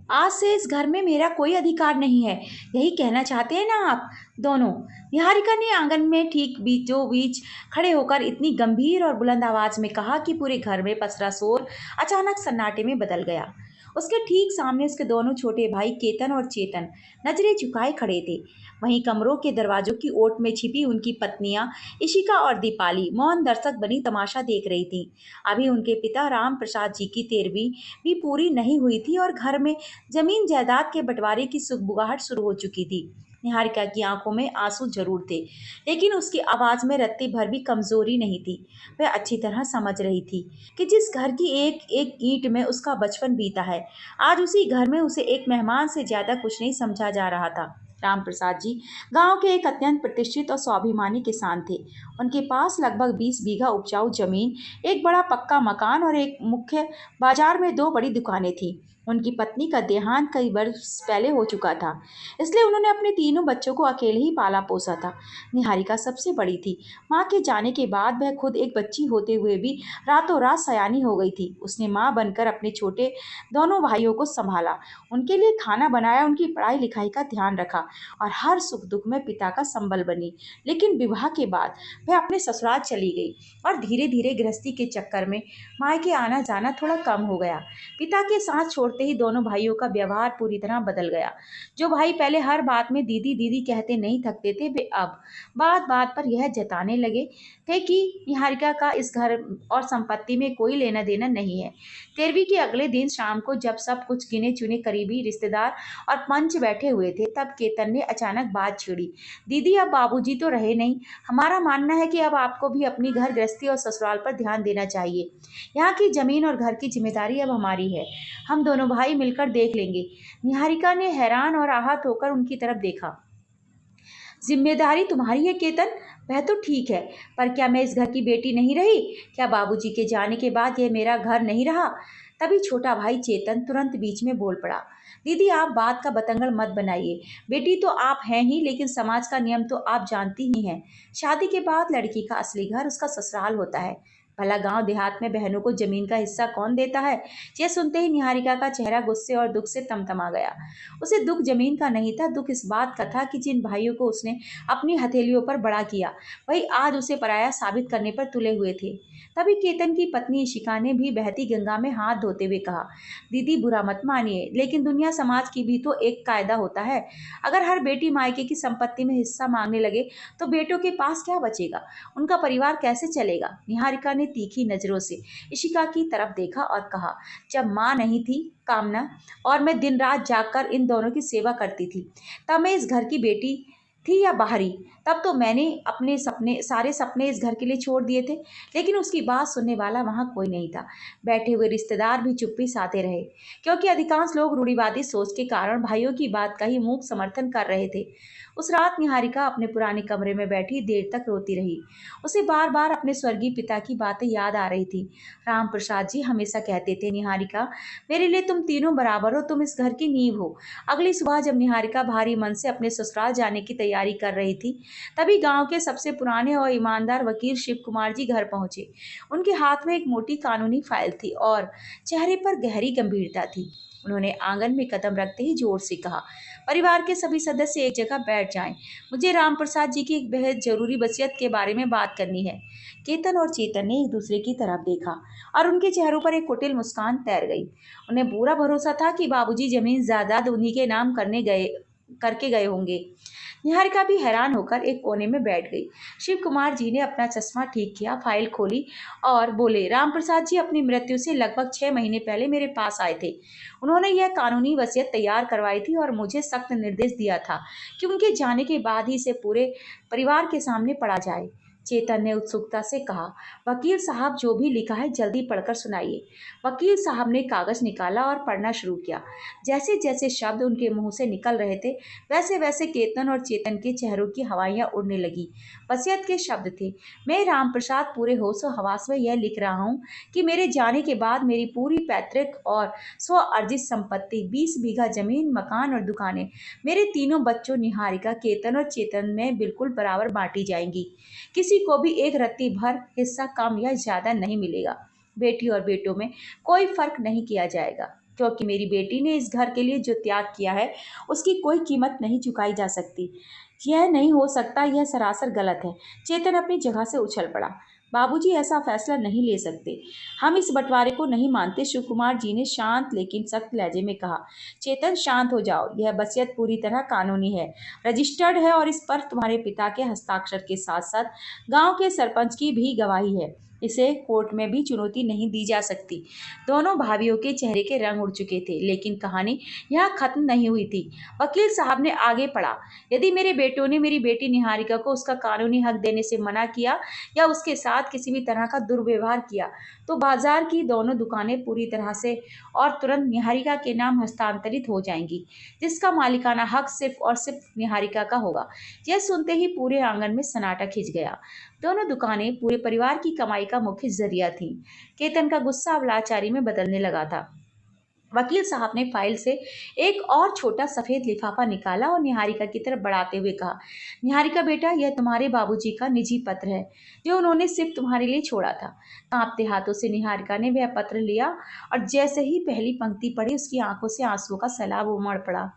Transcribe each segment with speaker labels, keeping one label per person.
Speaker 1: आज से इस घर में मेरा कोई अधिकार नहीं है, यही कहना चाहते हैं ना आप दोनों? निहारिका ने आंगन में ठीक बीचों बीच खड़े होकर इतनी गंभीर और बुलंद आवाज में कहा कि पूरे घर में पसरा शोर अचानक सन्नाटे में बदल गया। उसके ठीक सामने उसके दोनों छोटे भाई केतन और चेतन नजरें झुकाए खड़े थे। वहीं कमरों के दरवाजों की ओट में छिपी उनकी पत्नियां इशिका और दीपाली मौन दर्शक बनी तमाशा देख रही थीं। अभी उनके पिता राम प्रसाद जी की 13वीं भी पूरी नहीं हुई थी और घर में जमीन जायदाद के बंटवारे की सुगबुगाहट शुरू हो चुकी थी। निहारिका की आंखों में आंसू जरूर थे, लेकिन उसकी आवाज में रत्ती भर भी कमजोरी नहीं थी। वह अच्छी तरह समझ रही थी कि जिस घर की एक एक ईंट में उसका बचपन बीता है, आज उसी घर में उसे एक मेहमान से ज्यादा कुछ नहीं समझा जा रहा था। राम प्रसाद जी गांव के एक अत्यंत प्रतिष्ठित और स्वाभिमानी किसान थे। उनके पास लगभग 20 बीघा उपजाऊ जमीन, एक बड़ा पक्का मकान और एक मुख्य बाजार में दो बड़ी दुकानें थीं। उनकी पत्नी का देहांत कई वर्ष पहले हो चुका था, इसलिए उन्होंने अपने तीनों बच्चों को अकेले ही पाला पोसा था। निहारिका सबसे बड़ी थी। माँ के जाने के बाद वह खुद एक बच्ची होते हुए भी रातों रात सयानी हो गई थी। उसने माँ बनकर अपने छोटे दोनों भाइयों को संभाला, उनके लिए खाना बनाया, उनकी पढ़ाई लिखाई का ध्यान रखा और हर सुख दुख में पिता का संबल बनी। लेकिन विवाह के बाद वह अपने ससुराल चली गई और धीरे धीरे गृहस्थी के चक्कर में मायके आना जाना थोड़ा कम हो गया। पिता के साथ छोड़ते ही दोनों भाइयों का व्यवहार पूरी तरह बदल गया। जो भाई पहले हर बात में दीदी दीदी कहते नहीं थकते थे, वे अब बात बात पर यह जताने लगे थे कि निहारिका का इस घर और संपत्ति में कोई लेना देना नहीं है। 13वीं के अगले दिन शाम को जब सब कुछ गिने चुने करीबी रिश्तेदार और पंच बैठे हुए थे, तब केतन ने अचानक बात छेड़ी। दीदी, अब बाबूजी तो रहे नहीं, हमारा मानना है कि अब आपको भी अपनी घर गृहस्थी और ससुराल पर ध्यान देना चाहिए। यहाँ की जमीन और घर की जिम्मेदारी अब हमारी है, हम दोनों भाई मिलकर देख लेंगे। निहारिका ने हैरान और आहत होकर उनकी तरफ देखा। जिम्मेदारी तुम्हारी है केतन, वह तो ठीक है, पर क्या मैं इस घर की बेटी नहीं रही? क्या बाबूजी के जाने के बाद यह मेरा घर नहीं रहा? तभी छोटा भाई चेतन तुरंत बीच में बोल पड़ा। दीदी, आप बात का बतंगड़ मत बनाइए। बेटी तो आप हैं ही, लेकिन समाज का नियम तो आप जानती ही हैं। शादी के बाद लड़की का असली घर उसका ससुराल होता है। भला गांव देहात में बहनों को जमीन का हिस्सा कौन देता है? यह सुनते ही निहारिका का चेहरा गुस्से और दुख से तमतमा गया। उसे दुख जमीन का नहीं था, दुख इस बात का था कि जिन भाइयों को उसने अपनी हथेलियों पर बड़ा किया, वही आज उसे पराया साबित करने पर तुले हुए थे। तभी केतन की पत्नी इशिका ने भी बहती गंगा में हाथ धोते हुए कहा, दीदी बुरा मत मानिए, लेकिन दुनिया समाज की भी तो एक कायदा होता है। अगर हर बेटी मायके की संपत्ति में हिस्सा मांगने लगे तो बेटों के पास क्या बचेगा? उनका परिवार कैसे चलेगा? निहारिका ने तीखी नजरों से इशिका की तरफ देखा और कहा, जब माँ नहीं थी कामना और मैं दिन रात जागकर इन दोनों की सेवा करती थी, तब मैं इस घर की बेटी थी या बाहरी? तब तो मैंने अपने सपने, सारे सपने इस घर के लिए छोड़ दिए थे। लेकिन उसकी बात सुनने वाला वहां कोई नहीं था। बैठे हुए रिश्तेदार भी चुप्पी साधे रहे, क्योंकि अधिकांश लोग रूढ़िवादी सोच के कारण भाइयों की बात का ही मूक समर्थन कर रहे थे। उस रात निहारिका अपने पुराने कमरे में बैठी देर तक रोती रही। उसे बार बार अपने स्वर्गीय पिता की बातें याद आ रही थी। राम प्रसाद जी हमेशा कहते थे, निहारिका, मेरे लिए तुम तीनों बराबर हो, तुम इस घर की नींव हो। अगली सुबह जब निहारिका भारी मन से अपने ससुराल जाने की तैयारी कर रही थी, तभी गांव के सबसे पुराने और ईमानदार वकील शिव कुमार जी घर पहुंचे। उनके हाथ में एक मोटी कानूनी फाइल थी और चेहरे पर गहरी गंभीरता थी। उन्होंने आंगन में कदम रखते ही जोर से कहा, परिवार के सभी सदस्य एक जगह बैठ जाएं। मुझे राम प्रसाद जी की एक बेहद जरूरी वसीयत के बारे में बात करनी है। केतन और चेतन ने एक दूसरे की तरफ देखा और उनके चेहरों पर एक कुटिल मुस्कान तैर गई। उन्हें पूरा भरोसा था कि बाबूजी जमीन जायदाद उन्हीं के नाम करके गए होंगे। निहारिका भी हैरान होकर एक कोने में बैठ गई। शिव कुमार जी ने अपना चश्मा ठीक किया, फाइल खोली और बोले, राम प्रसाद जी अपनी मृत्यु से लगभग 6 महीने पहले मेरे पास आए थे। उन्होंने यह कानूनी वसीयत तैयार करवाई थी और मुझे सख्त निर्देश दिया था कि उनके जाने के बाद ही इसे पूरे परिवार के सामने पढ़ा जाए। चेतन ने उत्सुकता से कहा, वकील साहब जो भी लिखा है जल्दी पढ़कर सुनाइए। वकील साहब ने कागज निकाला और पढ़ना शुरू किया। जैसे जैसे शब्द उनके मुंह से निकल रहे थे, वैसे वैसे केतन और चेतन के चेहरों की हवाइयां उड़ने लगी। वसीयत के शब्द थे, मैं राम प्रसाद पूरे होशो हवास में यह लिख रहा हूँ कि मेरे जाने के बाद मेरी पूरी पैतृक और स्व अर्जित संपत्ति, 20 बीघा जमीन, मकान और दुकानें मेरे तीनों बच्चों निहारिका, केतन और चेतन में बिल्कुल बराबर बांटी जाएंगी। किसी को भी एक रत्ती भर हिस्सा कम या ज्यादा नहीं मिलेगा। बेटी और बेटों में कोई फर्क नहीं किया जाएगा। क्योंकि मेरी बेटी ने इस घर के लिए जो त्याग किया है उसकी कोई कीमत नहीं चुकाई जा सकती। यह नहीं हो सकता, यह सरासर गलत है। चेतन अपनी जगह से उछल पड़ा। बाबूजी ऐसा फैसला नहीं ले सकते। हम इस बंटवारे को नहीं मानते, शिव कुमार जी ने शांत लेकिन सख्त लहजे में कहा। चेतन शांत हो जाओ, यह वसीयत पूरी तरह कानूनी है, रजिस्टर्ड है और इस पर तुम्हारे पिता के हस्ताक्षर के साथ साथ गांव के सरपंच की भी गवाही है। इसे कोर्ट में भी चुनौती नहीं दी जा सकती। दोनों भाइयों के चेहरे के रंग उड़ चुके थे, लेकिन कहानी यहाँ खत्म नहीं हुई थी। वकील साहब ने आगे पढ़ा। यदि मेरे बेटों ने मेरी बेटी निहारिका को उसका कानूनी हक देने से मना किया या उसके साथ किसी भी तरह का दुर्व्यवहार किया, तो बाजार की दोनों दुकानें पूरी तरह से और तुरंत निहारिका के नाम हस्तांतरित हो जाएंगी, जिसका मालिकाना हक सिर्फ और सिर्फ निहारिका का होगा। यह सुनते ही पूरे आंगन में सन्नाटा खिंच गया। दोनों दुकानें पूरे परिवार की कमाई का मुख्य जरिया थीं। केतन का गुस्सा अब लाचारी में बदलने लगा था। वकील साहब ने फाइल से एक और छोटा सफेद लिफाफा निकाला और निहारिका की तरफ बढ़ाते हुए कहा, निहारिका बेटा, यह तुम्हारे बाबूजी का निजी पत्र है जो उन्होंने सिर्फ तुम्हारे लिए छोड़ा था। कांपते हाथों से निहारिका ने वह पत्र लिया और जैसे ही पहली पंक्ति पढ़ी उसकी आंखों से आंसुओं का सैलाब उमड़ पड़ा।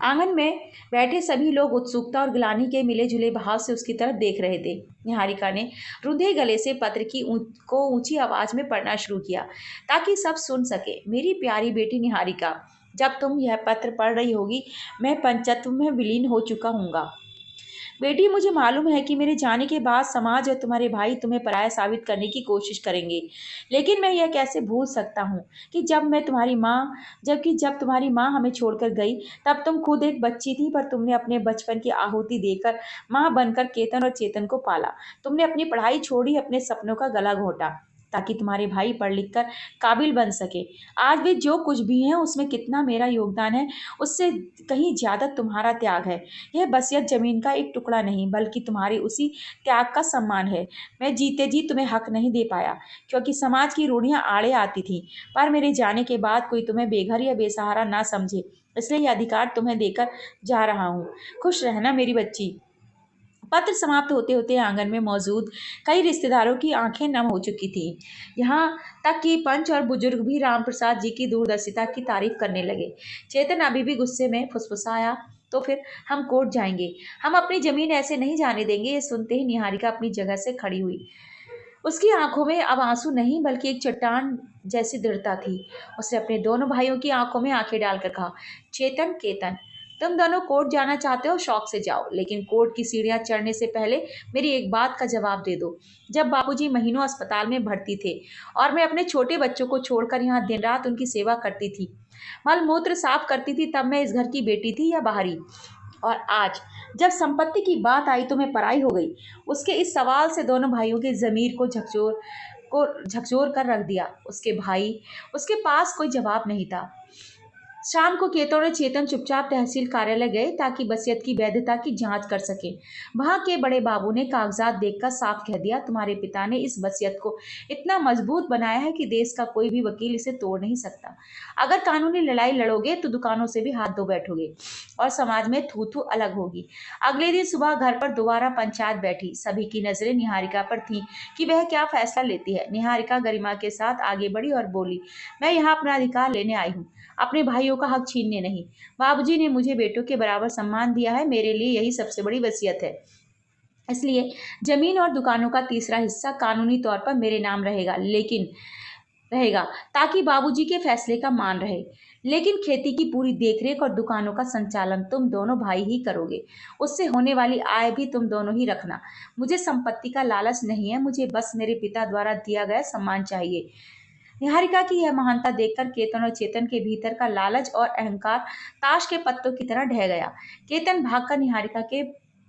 Speaker 1: आंगन में बैठे सभी लोग उत्सुकता और ग्लानि के मिले जुले भाव से उसकी तरफ देख रहे थे। निहारिका ने रुंधे गले से पत्र को ऊंची आवाज में पढ़ना शुरू किया ताकि सब सुन सके। मेरी प्यारी बेटी निहारिका, जब तुम यह पत्र पढ़ रही होगी मैं पंचतत्व में विलीन हो चुका हूँगा। बेटी, मुझे मालूम है कि मेरे जाने के बाद समाज और तुम्हारे भाई तुम्हें पराया साबित करने की कोशिश करेंगे, लेकिन मैं यह कैसे भूल सकता हूँ कि जब तुम्हारी माँ हमें छोड़कर गई तब तुम खुद एक बच्ची थी, पर तुमने अपने बचपन की आहुति देकर माँ बनकर केतन और चेतन को पाला। तुमने अपनी पढ़ाई छोड़ी, अपने सपनों का गला घोंटा ताकि तुम्हारे भाई पढ़ लिख कर काबिल बन सके। आज वे जो कुछ भी हैं उसमें कितना मेरा योगदान है उससे कहीं ज्यादा तुम्हारा त्याग है। यह बसियत जमीन का एक टुकड़ा नहीं बल्कि तुम्हारे उसी त्याग का सम्मान है। मैं जीते जी तुम्हें हक नहीं दे पाया क्योंकि समाज की रूढ़ियां आड़े आती थी, पर मेरे जाने के बाद कोई तुम्हें बेघर या बेसहारा ना समझे, इसलिए यह अधिकार तुम्हें देकर जा रहा हूँ। खुश रहना मेरी बच्ची। पत्र समाप्त होते होते आंगन में मौजूद कई रिश्तेदारों की आंखें नम हो चुकी थीं। यहाँ तक कि पंच और बुजुर्ग भी राम प्रसाद जी की दूरदर्शिता की तारीफ करने लगे। चेतन अभी भी गुस्से में फुसफुसाया, तो फिर हम कोर्ट जाएंगे, हम अपनी जमीन ऐसे नहीं जाने देंगे। ये सुनते ही निहारिका अपनी जगह से खड़ी हुई। उसकी आंखों में अब आंसू नहीं बल्कि एक चट्टान जैसी दृढ़ता थी। उसने अपने दोनों भाइयों की आंखों में आंखें डालकर कहा, चेतन, केतन, तुम दोनों कोर्ट जाना चाहते हो, शौक से जाओ, लेकिन कोर्ट की सीढ़ियां चढ़ने से पहले मेरी एक बात का जवाब दे दो। जब बाबूजी महीनों अस्पताल में भर्ती थे और मैं अपने छोटे बच्चों को छोड़कर यहाँ दिन रात उनकी सेवा करती थी, मल मूत्र साफ करती थी, तब मैं इस घर की बेटी थी या बाहरी? और आज जब संपत्ति की बात आई तो मैं पराई हो गई। उसके इस सवाल से दोनों भाइयों के जमीर को झकझोर कर रख दिया। उसके पास कोई जवाब नहीं था। शाम को केतन और चेतन चुपचाप तहसील कार्यालय गए ताकि वसीयत की वैधता की जांच कर सके। वहां के बड़े बाबू ने कागजात देखकर साफ कह दिया, तुम्हारे पिता ने इस वसीयत को इतना मजबूत बनाया है कि देश का कोई भी वकील इसे तोड़ नहीं सकता। अगर कानूनी लड़ाई लड़ोगे तो दुकानों से भी हाथ धो बैठोगे और समाज में थू थू अलग होगी। अगले दिन सुबह घर पर दोबारा पंचायत बैठी। सभी की नजरें निहारिका पर थीं कि वह क्या फैसला लेती है। निहारिका गरिमा के साथ आगे बढ़ी और बोली, मैं यहाँ अपना अधिकार लेने आई हूँ, अपने भाइयों का हक छीनने नहीं। बाबूजी ने मुझे बेटों के बराबर सम्मान दिया है, मेरे लिए यही सबसे बड़ी वसीयत है। इसलिए जमीन और दुकानों का तीसरा हिस्सा कानूनी तौर पर मेरे नाम रहेगा ताकि बाबूजी के फैसले का मान रहे। लेकिन खेती की पूरी देखरेख और दुकानों का संचालन तुम दोनों भाई ही करोगे। उससे होने वाली आय भी तुम दोनों ही रखना। मुझे संपत्ति का लालच नहीं है, मुझे बस मेरे पिता द्वारा दिया गया सम्मान चाहिए। निहारिका की यह महानता देखकर केतन और चेतन के भीतर का लालच और अहंकार ताश के पत्तों की तरह ढह गया। केतन भागकर निहारिका के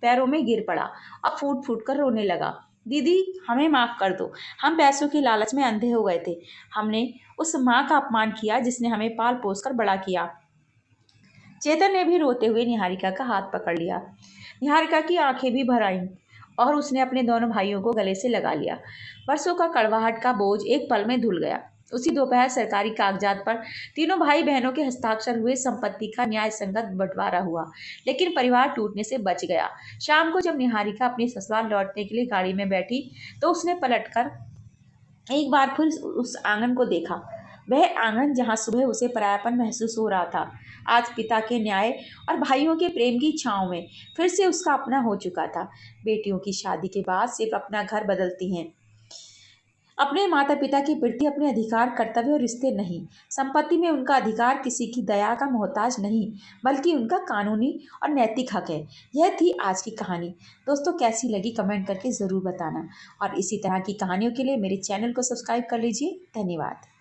Speaker 1: पैरों में गिर पड़ा और फूट फूट कर रोने लगा। दीदी, हमें माफ कर दो, हम पैसों के लालच में अंधे हो गए थे। हमने उस माँ का अपमान किया जिसने हमें पाल पोस कर बड़ा किया। चेतन ने भी रोते हुए निहारिका का हाथ पकड़ लिया। निहारिका की आंखें भी भर आईं और उसने अपने दोनों भाइयों को गले से लगा लिया। वर्षों का कड़वाहट का बोझ एक पल में धुल गया। उसी दोपहर सरकारी कागजात पर तीनों भाई बहनों के हस्ताक्षर हुए संपत्ति का न्याय संगत बंटवारा हुआ, लेकिन परिवार टूटने से बच गया। शाम को जब निहारिका अपने ससुराल लौटने के लिए गाड़ी में बैठी तो उसने पलटकर एक बार फिर उस आंगन को देखा। वह आंगन जहाँ सुबह उसे परायापन महसूस हो रहा था, आज पिता के न्याय और भाइयों के प्रेम की छाँव में फिर से उसका अपना हो चुका था। बेटियों की शादी के बाद सिर्फ अपना घर बदलती हैं, अपने माता पिता के प्रति अपने अधिकार, कर्तव्य और रिश्ते नहीं। संपत्ति में उनका अधिकार किसी की दया का मोहताज नहीं, बल्कि उनका कानूनी और नैतिक हक है। यह थी आज की कहानी। दोस्तों, कैसी लगी कमेंट करके ज़रूर बताना, और इसी तरह की कहानियों के लिए मेरे चैनल को सब्सक्राइब कर लीजिए। धन्यवाद।